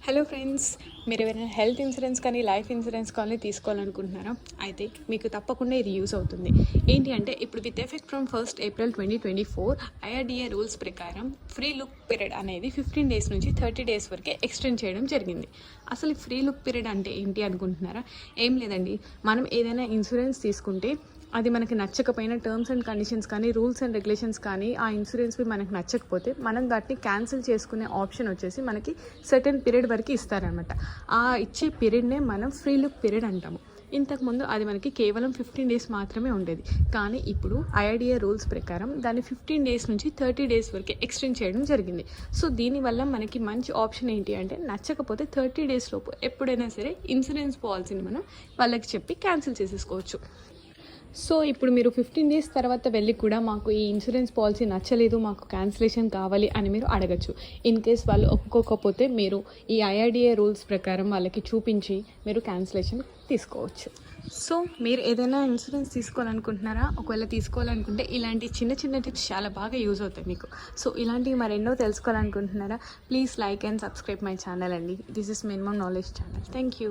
Hello friends, మీరు ఏమైనా health insurance కానీ లైఫ్ ఇన్సూరెన్స్ కానీ తీసుకోవాలనుకుంటున్నారా? అయితే మీకు తప్పకుండా ఇది యూస్ అవుతుంది. ఏంటి అంటే ఇప్పుడు with effect from 1st April 2024 IRDA rules ప్రకారం ఫ్రీ లుక్ పీరియడ్ అనేది 15 డేస్ నుంచి 30 డేస్ వరకే ఎక్స్టెండ్ చేయడం జరిగింది. అసలు ఈ ఫ్రీ లుక్ పీరియడ్ అంటే ఏంటి అనుకుంటున్నారా? ఏం లేదండి, మనం ఏదైనా ఇన్సూరెన్స్ తీసుకుంటే అది మనకి నచ్చకపోయినా టర్మ్స్ అండ్ కండిషన్స్ కానీ రూల్స్ అండ్ రెగ్యులేషన్స్ కానీ ఆ ఇన్సూరెన్స్వి మనకు నచ్చకపోతే మనం వాటిని క్యాన్సిల్ చేసుకునే ఆప్షన్ వచ్చేసి మనకి సర్టెన్ పీరియడ్ వరకు ఇస్తారనమాట. ఆ ఇచ్చే పీరియడ్నే మనం ఫ్రీ లుక్ పీరియడ్ అంటాము. ఇంతకుముందు అది మనకి కేవలం 15 డేస్ మాత్రమే ఉండేది. కానీ ఇప్పుడు ఐఆర్డిఏ రూల్స్ ప్రకారం దాన్ని 15 డేస్ నుంచి 30 డేస్ వరకు ఎక్స్టెండ్ చేయడం జరిగింది. సో దీనివల్ల మనకి మంచి ఆప్షన్ ఏంటి అంటే నచ్చకపోతే 30 డేస్ లోపు ఎప్పుడైనా సరే ఇన్సూరెన్స్ పాలసీని మనం వాళ్ళకి చెప్పి క్యాన్సిల్ చేసేసుకోవచ్చు. సో ఇప్పుడు మీరు 15 డేస్ తర్వాత వెళ్ళి కూడా మాకు ఈ ఇన్సూరెన్స్ పాలసీ నచ్చలేదు, మాకు క్యాన్సిలేషన్ కావాలి అని మీరు అడగచ్చు. ఇన్ కేస్ వాళ్ళు ఒప్పుకోకపోతే మీరు ఈ ఐఆర్డిఏ రూల్స్ ప్రకారం వాళ్ళకి చూపించి మీరు క్యాన్సిలేషన్ తీసుకోవచ్చు. సో మీరు ఏదైనా ఇన్సూరెన్స్ తీసుకోవాలనుకుంటున్నారా? ఒకవేళ తీసుకోవాలనుకుంటే ఇలాంటి చిన్న చిన్న టిప్స్ చాలా బాగా యూజ్ అవుతాయి మీకు. సో ఇలాంటివి మరెన్నో తెలుసుకోవాలనుకుంటున్నారా? Please like and subscribe my channel అండి. This is minimum knowledge channel. Thank you.